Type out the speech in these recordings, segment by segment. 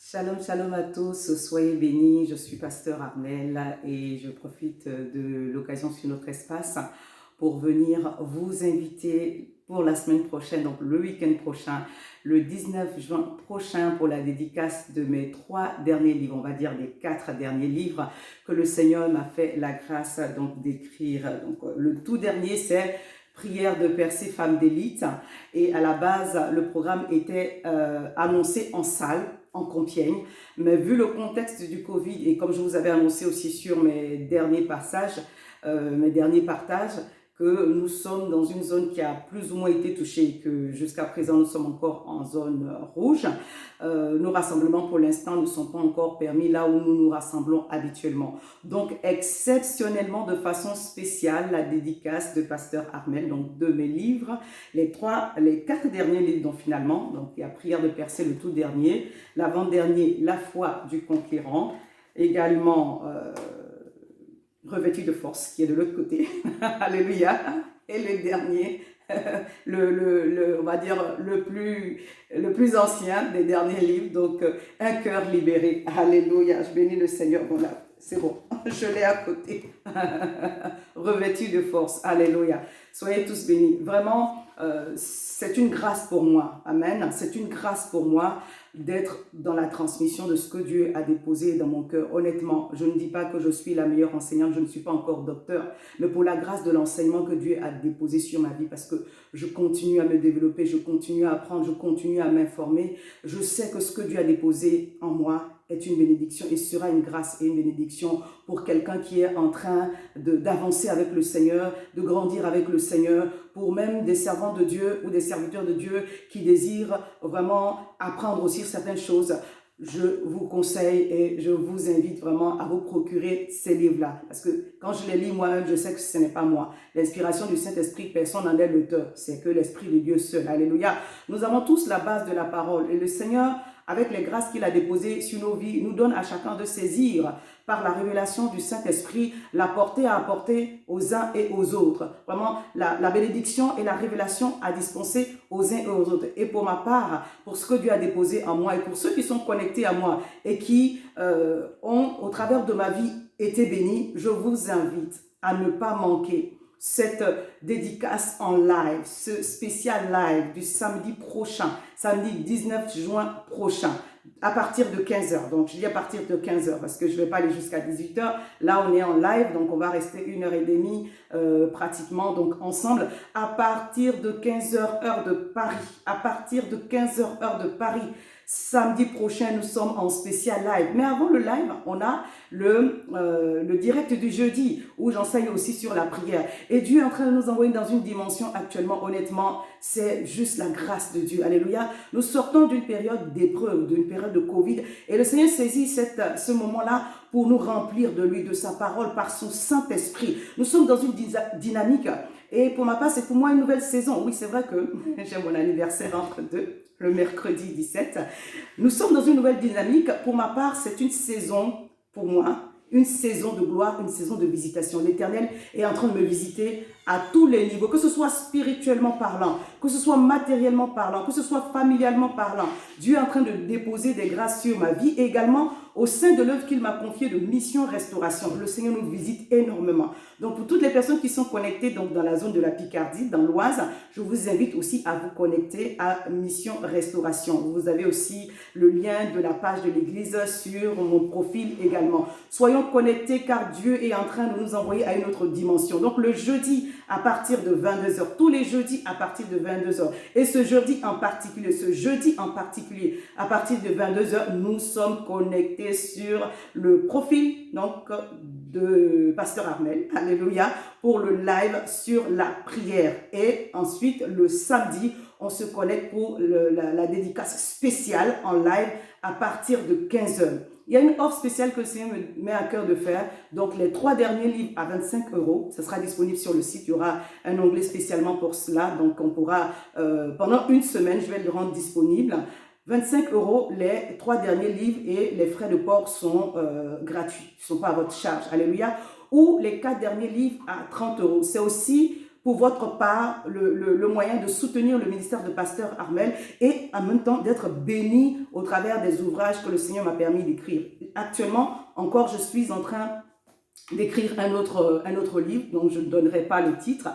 Shalom, shalom à tous, soyez bénis, je suis pasteur Armel et je profite de l'occasion sur notre espace pour venir vous inviter pour la semaine prochaine, donc le week-end prochain, le 19 juin prochain pour la dédicace de mes 3 derniers livres, on va dire les 4 derniers livres que le Seigneur m'a fait la grâce donc d'écrire. Donc le tout dernier c'est Prière de percée femme d'élite et à la base le programme était annoncé en salle en Compiègne, mais vu le contexte du Covid et comme je vous avais annoncé aussi sur mes derniers passages, mes derniers partages, que nous sommes dans une zone qui a plus ou moins été touchée, que jusqu'à présent nous sommes encore en zone rouge. Nos rassemblements pour l'instant ne sont pas encore permis là où nous nous rassemblons habituellement. Donc exceptionnellement de façon spéciale la dédicace de Pasteur Armel, donc de mes livres, les 4 derniers livres donc finalement, donc il y a Prière de percée le tout dernier, l'avant-dernier La foi du conquérant, également Revêtu de force, qui est de l'autre côté. Alléluia. Et le dernier, on va dire le plus ancien des derniers livres, donc Un cœur libéré. Alléluia. Je bénis le Seigneur. Voilà, c'est bon. Je l'ai à côté. Revêtu de force. Alléluia. Soyez tous bénis. Vraiment, c'est une grâce pour moi. Amen. C'est une grâce pour moi d'être dans la transmission de ce que Dieu a déposé dans mon cœur. Honnêtement, je ne dis pas que je suis la meilleure enseignante, je ne suis pas encore docteur, mais pour la grâce de l'enseignement que Dieu a déposé sur ma vie, parce que je continue à me développer, je continue à apprendre, je continue à m'informer. Je sais que ce que Dieu a déposé en moi est une bénédiction et sera une grâce et une bénédiction pour quelqu'un qui est en train d'avancer avec le Seigneur, de grandir avec le Seigneur, pour même des servants de Dieu ou des serviteurs de Dieu qui désirent vraiment apprendre aussi certaines choses. Je vous conseille et je vous invite vraiment à vous procurer ces livres-là. Parce que quand je les lis moi-même, je sais que ce n'est pas moi. L'inspiration du Saint-Esprit, personne n'en est l'auteur. C'est que l'Esprit de Dieu seul. Alléluia. Nous avons tous la base de la parole. Et le Seigneur, avec les grâces qu'il a déposées sur nos vies, nous donne à chacun de saisir par la révélation du Saint-Esprit, la portée à apporter aux uns et aux autres. Vraiment, la bénédiction et la révélation à dispenser aux uns et aux autres. Et pour ma part, pour ce que Dieu a déposé en moi et pour ceux qui sont connectés à moi et qui ont, au travers de ma vie, été bénis, je vous invite à ne pas manquer cette dédicace en live, ce spécial live du samedi prochain, samedi 19 juin prochain, à partir de 15 h. Donc, je dis à partir de 15 h parce que je ne vais pas aller jusqu'à 18 h. Là, on est en live, donc on va rester 1h30 pratiquement donc ensemble. À partir de 15 h, heure de Paris, à partir de 15 h, heure de Paris, samedi prochain, nous sommes en spécial live. Mais avant le live, on a le direct du jeudi où j'enseigne aussi sur la prière. Et Dieu est en train de nous envoyer dans une dimension actuellement, honnêtement, c'est juste la grâce de Dieu. Alléluia. Nous sortons d'une période d'épreuve, d'une période de Covid. Et le Seigneur saisit ce moment-là pour nous remplir de lui, de sa parole, par son Saint-Esprit. Nous sommes dans une dynamique. Et pour ma part, c'est pour moi une nouvelle saison. Oui, c'est vrai que j'ai mon anniversaire entre deux, le mercredi 17. Nous sommes dans une nouvelle dynamique. Pour ma part, c'est une saison, pour moi, une saison de gloire, une saison de visitation. L'Éternel est en train de me visiter à tous les niveaux, que ce soit spirituellement parlant, que ce soit matériellement parlant, que ce soit familialement parlant. Dieu est en train de déposer des grâces sur ma vie et également au sein de l'œuvre qu'il m'a confiée de mission restauration. Le Seigneur nous visite énormément. Donc pour toutes les personnes qui sont connectées donc dans la zone de la Picardie, dans l'Oise, je vous invite aussi à vous connecter à mission restauration. Vous avez aussi le lien de la page de l'église sur mon profil également. Soyons connectés car Dieu est en train de nous envoyer à une autre dimension. Donc le jeudi à partir de 22 h, tous les jeudis à partir de 22 h. Et ce jeudi en particulier, à partir de 22 h, nous sommes connectés sur le profil donc de Pasteur Armel, alléluia, pour le live sur la prière. Et ensuite, le samedi, on se connecte pour la dédicace spéciale en live à partir de 15 h. Il y a une offre spéciale que le Seigneur me met à cœur de faire. Donc, les 3 derniers livres à 25 €, ça sera disponible sur le site. Il y aura un onglet spécialement pour cela. Donc, on pourra, pendant une semaine, je vais le rendre disponible. 25 € les 3 derniers livres et les frais de port sont gratuits. Ils ne sont pas à votre charge. Alléluia. Ou les 4 derniers livres à 30 €. C'est aussi pour votre part le moyen de soutenir le ministère de Pasteur Armel et en même temps d'être béni au travers des ouvrages que le Seigneur m'a permis d'écrire. Actuellement, encore, je suis en train d'écrire un autre livre, dont je ne donnerai pas le titre.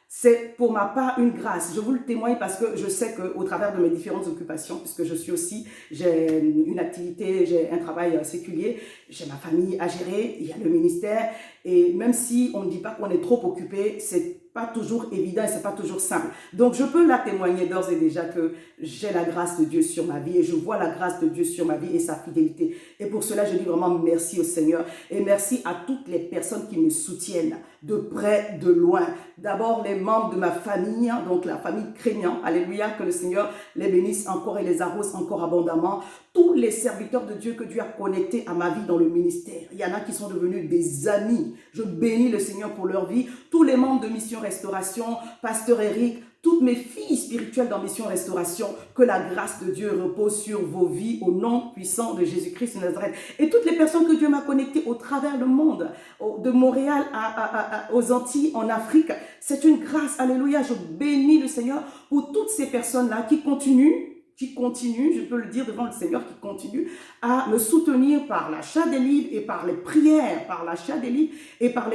C'est pour ma part une grâce. Je vous le témoigne parce que je sais qu'au travers de mes différentes occupations, puisque je suis aussi, j'ai une activité, j'ai un travail séculier, j'ai ma famille à gérer, il y a le ministère, et même si on ne dit pas qu'on est trop occupé, c'est pas toujours évident et c'est pas toujours simple. Donc je peux la témoigner d'ores et déjà que j'ai la grâce de Dieu sur ma vie et je vois la grâce de Dieu sur ma vie et sa fidélité. Et pour cela, je dis vraiment merci au Seigneur et merci à toutes les personnes qui me soutiennent de près, de loin. D'abord les membres de ma famille, donc la famille Crémian, alléluia, que le Seigneur les bénisse encore et les arrose encore abondamment. Tous les serviteurs de Dieu que Dieu a connectés à ma vie dans le ministère. Il y en a qui sont devenus des amis. Je bénis le Seigneur pour leur vie. Tous les membres de Mission Restauration, Pasteur Eric, toutes mes filles spirituelles dans Mission Restauration, que la grâce de Dieu repose sur vos vies au nom puissant de Jésus-Christ de Nazareth. Et toutes les personnes que Dieu m'a connectées au travers le monde, de Montréal aux Antilles, en Afrique, c'est une grâce. Alléluia, je bénis le Seigneur pour toutes ces personnes-là qui continuent, je peux le dire devant le Seigneur, qui continue à me soutenir par l'achat des livres et par les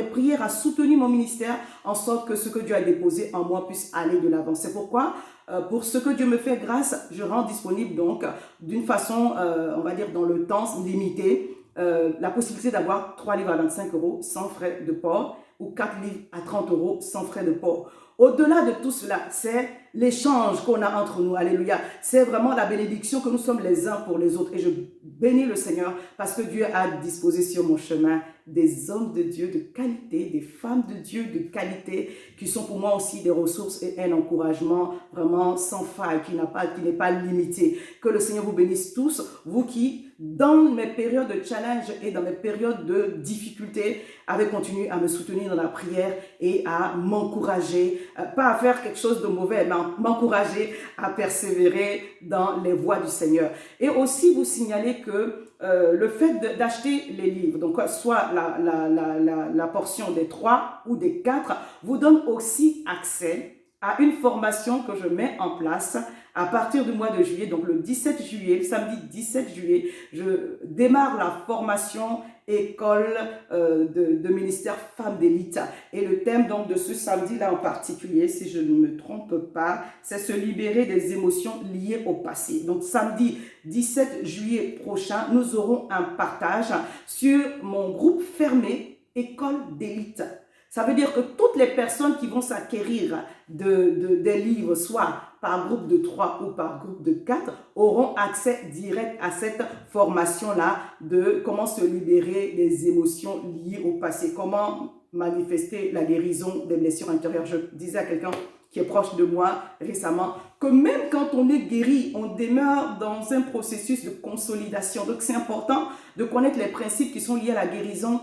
prières, à soutenir mon ministère en sorte que ce que Dieu a déposé en moi puisse aller de l'avant. C'est pourquoi, pour ce que Dieu me fait grâce, je rends disponible donc d'une façon, on va dire dans le temps limité, la possibilité d'avoir 3 livres à 25 € sans frais de port ou 4 livres à 30 € sans frais de port. Au-delà de tout cela, c'est l'échange qu'on a entre nous. Alléluia. C'est vraiment la bénédiction que nous sommes les uns pour les autres. Et je bénis le Seigneur parce que Dieu a disposé sur mon chemin des hommes de Dieu de qualité, des femmes de Dieu de qualité qui sont pour moi aussi des ressources et un encouragement vraiment sans faille, qui n'est pas limité. Que le Seigneur vous bénisse tous, vous qui, dans mes périodes de challenge et dans mes périodes de difficulté, avez continué à me soutenir dans la prière et à m'encourager, pas à faire quelque chose de mauvais, mais à m'encourager à persévérer dans les voies du Seigneur. Et aussi vous signaler que le fait d'acheter les livres, donc soit la portion des 3 ou des 4, vous donne aussi accès à une formation que je mets en place à partir du mois de juillet, donc le 17 juillet, le samedi 17 juillet, je démarre la formation école de ministère Femmes d'élite. Et le thème donc de ce samedi-là en particulier, si je ne me trompe pas, c'est se libérer des émotions liées au passé. Donc samedi 17 juillet prochain, nous aurons un partage sur mon groupe fermé école d'élite. Ça veut dire que toutes les personnes qui vont s'acquérir des livres, soit par groupe de 3 ou par groupe de 4, auront accès direct à cette formation-là de comment se libérer des émotions liées au passé, comment manifester la guérison des blessures intérieures. Je disais à quelqu'un qui est proche de moi récemment, que même quand on est guéri, on demeure dans un processus de consolidation. Donc c'est important de connaître les principes qui sont liés à la guérison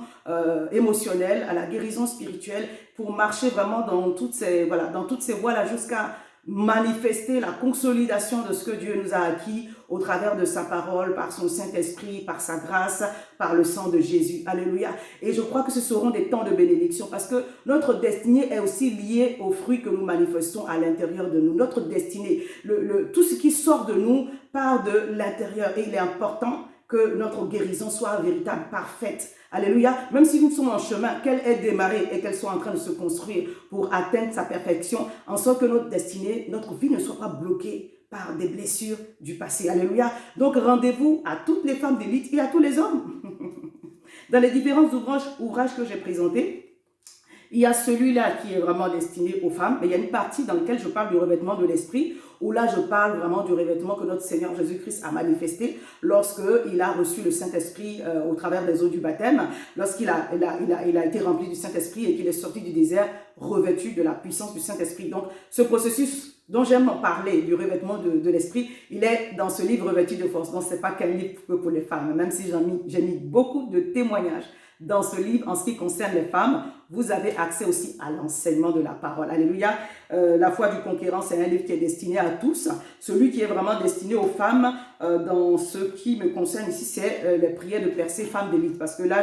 émotionnelle, à la guérison spirituelle, pour marcher vraiment dans toutes ces voies-là jusqu'à manifester la consolidation de ce que Dieu nous a acquis au travers de sa parole, par son Saint-Esprit, par sa grâce, par le sang de Jésus. Alléluia. Et je crois que ce seront des temps de bénédiction parce que notre destinée est aussi liée aux fruits que nous manifestons à l'intérieur de nous. Notre destinée, tout ce qui sort de nous part de l'intérieur et il est important que notre guérison soit véritable, parfaite. Alléluia. Même si nous sommes en chemin, qu'elle ait démarré et qu'elle soit en train de se construire pour atteindre sa perfection, en sorte que notre destinée, notre vie ne soit pas bloquée par des blessures du passé. Alléluia. Donc rendez-vous à toutes les femmes d'élite et à tous les hommes. Dans les différents ouvrages que j'ai présentés, il y a celui-là qui est vraiment destiné aux femmes, mais il y a une partie dans laquelle je parle du revêtement de l'esprit, où là je parle vraiment du revêtement que notre Seigneur Jésus-Christ a manifesté lorsqu'il a reçu le Saint-Esprit au travers des eaux du baptême, lorsqu'il a été rempli du Saint-Esprit et qu'il est sorti du désert revêtu de la puissance du Saint-Esprit. Donc ce processus dont j'aime en parler, du revêtement de l'esprit, il est dans ce livre Revêtu de force. Donc ce n'est pas qu'un livre que pour les femmes, même si j'ai mis beaucoup de témoignages dans ce livre en ce qui concerne les femmes, vous avez accès aussi à l'enseignement de la parole. Alléluia. La foi du conquérant, c'est un livre qui est destiné à tous. Celui qui est vraiment destiné aux femmes, dans ce qui me concerne ici, c'est les prières de percée femmes d'élite. Parce que là,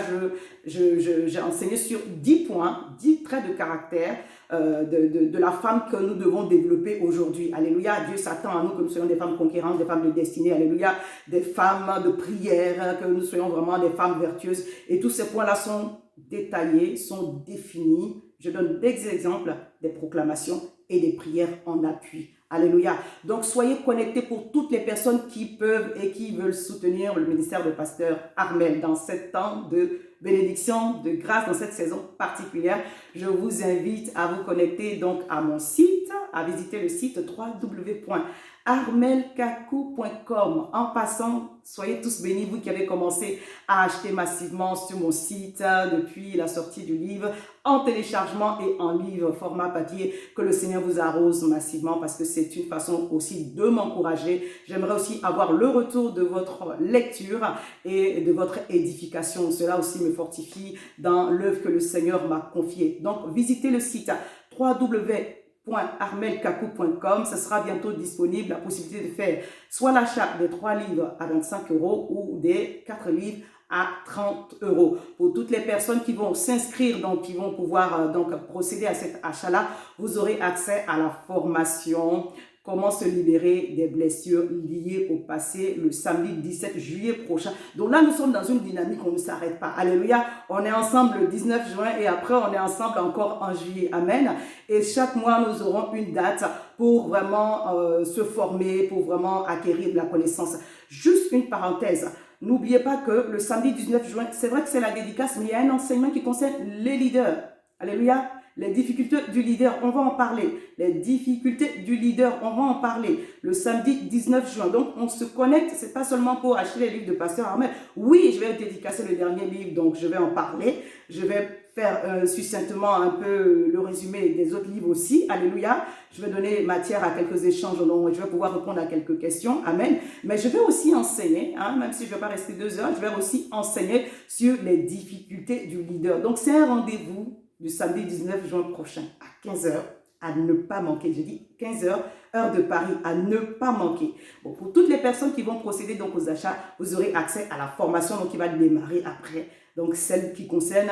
j'ai enseigné sur 10 points, 10 traits de caractère de la femme que nous devons développer aujourd'hui. Alléluia. Dieu s'attend à nous que nous soyons des femmes conquérantes, des femmes de destinée. Alléluia. Des femmes de prière, que nous soyons vraiment des femmes vertueuses. Et tous ces points-là sont détaillés, sont définis. Je donne des exemples, des proclamations et des prières en appui. Alléluia. Donc, soyez connectés pour toutes les personnes qui peuvent et qui veulent soutenir le ministère de pasteur Armel dans ce temps de bénédiction, de grâce, dans cette saison particulière. Je vous invite à vous connecter donc à mon site, à visiter le site www.armelkaku.com. En passant, soyez tous bénis, vous qui avez commencé à acheter massivement sur mon site depuis la sortie du livre, en téléchargement et en livre format papier, que le Seigneur vous arrose massivement parce que c'est une façon aussi de m'encourager. J'aimerais aussi avoir le retour de votre lecture et de votre édification. Cela aussi me fortifie dans l'œuvre que le Seigneur m'a confiée. Donc, visitez le site www.armelkaku.com. Ce sera bientôt disponible, la possibilité de faire soit l'achat des 3 livres à 25 € ou des 4 livres à 30 €. Pour toutes les personnes qui vont s'inscrire, donc qui vont pouvoir donc procéder à cet achat-là, vous aurez accès à la formation comment se libérer des blessures liées au passé le samedi 17 juillet prochain. Donc là, nous sommes dans une dynamique, on ne s'arrête pas. Alléluia. On est ensemble le 19 juin et après, on est ensemble encore en juillet. Amen. Et chaque mois, nous aurons une date pour vraiment se former, pour vraiment acquérir de la connaissance. Juste une parenthèse. N'oubliez pas que le samedi 19 juin, c'est vrai que c'est la dédicace, mais il y a un enseignement qui concerne les leaders. Alléluia. Les difficultés du leader, on va en parler. Les difficultés du leader, on va en parler. Le samedi 19 juin. Donc, on se connecte. C'est pas seulement pour acheter les livres de Pasteur Armel. Oui, je vais dédicacer le dernier livre, donc je vais en parler. Je vais faire succinctement un peu le résumé des autres livres aussi. Alléluia. Je vais donner matière à quelques échanges. Donc, je vais pouvoir répondre à quelques questions. Amen. Mais je vais aussi enseigner, même si je ne vais pas rester 2 heures, je vais aussi enseigner sur les difficultés du leader. Donc, c'est un rendez-vous du samedi 19 juin prochain à 15 h à ne pas manquer. Je dis 15 h, heure de Paris, à ne pas manquer. Bon, pour toutes les personnes qui vont procéder donc aux achats, vous aurez accès à la formation donc, qui va démarrer après. Donc, celle qui concerne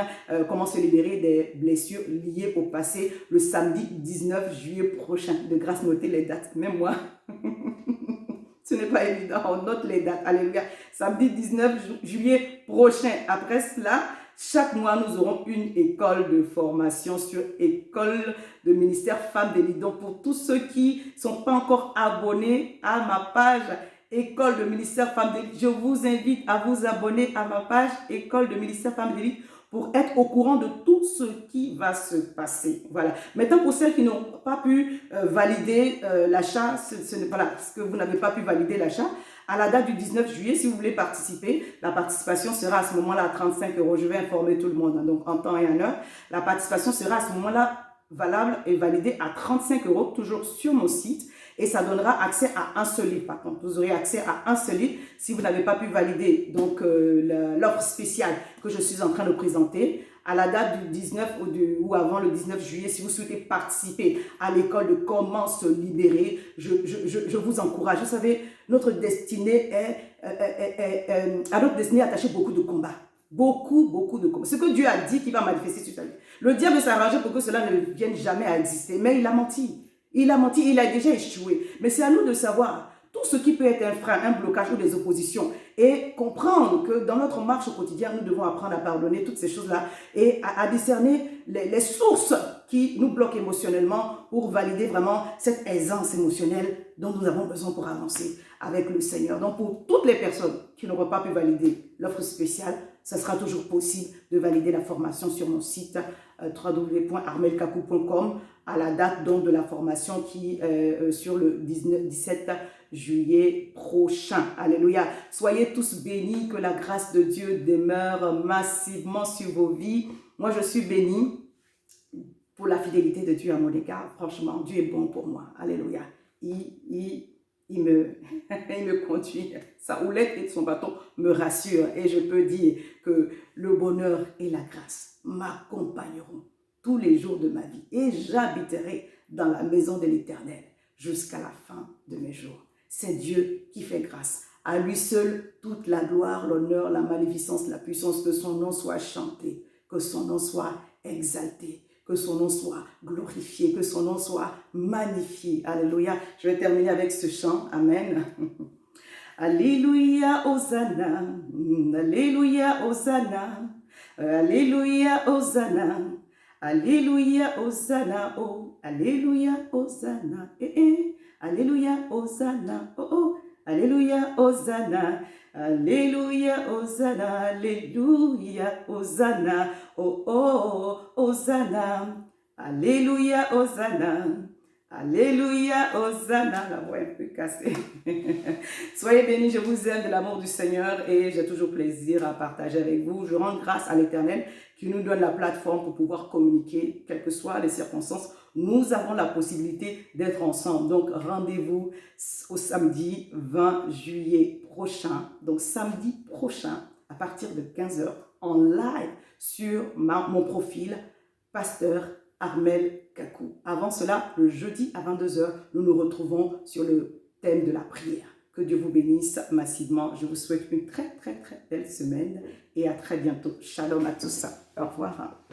comment se libérer des blessures liées au passé le samedi 19 juillet prochain. De grâce, notez les dates. Même moi, ce n'est pas évident. On note les dates. Alléluia. Samedi 19 juillet prochain. Après cela, chaque mois, nous aurons une école de formation sur école de ministère Femmes d'Élite. Donc, pour tous ceux qui ne sont pas encore abonnés à ma page École de ministère Femmes d'Élite, je vous invite à vous abonner à ma page École de ministère Femmes d'Élite pour être au courant de tout ce qui va se passer. Voilà. Maintenant, pour celles qui n'ont pas pu valider l'achat, voilà, parce que vous n'avez pas pu valider l'achat, à la date du 19 juillet, si vous voulez participer, la participation sera à ce moment-là à 35 €. Je vais informer tout le monde, donc en temps et en heure. La participation sera à ce moment-là valable et validée à 35 €, toujours sur mon site. Et ça donnera accès à un seul livre. Par contre, vous aurez accès à un seul livre si vous n'avez pas pu valider donc l'offre spéciale que je suis en train de présenter. À la date du 19 ou avant le 19 juillet, si vous souhaitez participer à l'école de comment se libérer, je vous encourage. Vous savez, notre destinée à notre destinée attaché beaucoup de combats. Beaucoup de combats. Ce que Dieu a dit qu'il va manifester sur ta vie. Le diable s'est arrangé pour que cela ne vienne jamais à exister, mais il a menti. Il a menti, il a déjà échoué. Mais c'est à nous de savoir tout ce qui peut être un frein, un blocage ou des oppositions et comprendre que dans notre marche au quotidien, nous devons apprendre à pardonner toutes ces choses-là et à discerner les sources qui nous bloquent émotionnellement pour valider vraiment cette aisance émotionnelle dont nous avons besoin pour avancer avec le Seigneur. Donc, pour toutes les personnes qui n'auront pas pu valider l'offre spéciale, ça sera toujours possible de valider la formation sur mon site www.armelkaku.com à la date donc de la formation qui sur le 17 juillet prochain. Alléluia. Soyez tous bénis, que la grâce de Dieu demeure massivement sur vos vies. Moi, je suis bénie pour la fidélité de Dieu à mon égard. Franchement, Dieu est bon pour moi. Alléluia. Il me conduit. Sa houlette et son bâton me rassurent. Et je peux dire que le bonheur et la grâce m'accompagneront tous les jours de ma vie et j'habiterai dans la maison de l'Éternel jusqu'à la fin de mes jours. C'est Dieu qui fait grâce. À lui seul, toute la gloire, l'honneur, la magnificence, la puissance, que son nom soit chanté, que son nom soit exalté, que son nom soit glorifié, que son nom soit magnifié. Alléluia. Je vais terminer avec ce chant. Amen. Alléluia, Hosanna. Alléluia, Hosanna. Alléluia, Hosanna. Alléluia, Hosanna. Oh, Alléluia, Hosanna. Alléluia, Hosanna. Oh, oh. Alléluia, Hosanna. Alléluia, Hosanna. Alléluia, Hosanna. Oh, oh, Hosanna. Alléluia, Hosanna. Alléluia, Hosanna. La voix est un peu cassée. Soyez bénis, je vous aime de l'amour du Seigneur et j'ai toujours plaisir à partager avec vous. Je rends grâce à l'Éternel qui nous donne la plateforme pour pouvoir communiquer, quelles que soient les circonstances. Nous avons la possibilité d'être ensemble. Donc, rendez-vous au samedi 20 juillet prochain. Donc, samedi prochain, à partir de 15 h, en live sur mon profil, Pasteur Armel Kakou. Avant cela, le jeudi à 22 h, nous nous retrouvons sur le thème de la prière. Que Dieu vous bénisse massivement. Je vous souhaite une très, très, très belle semaine et à très bientôt. Shalom à tous. Au revoir.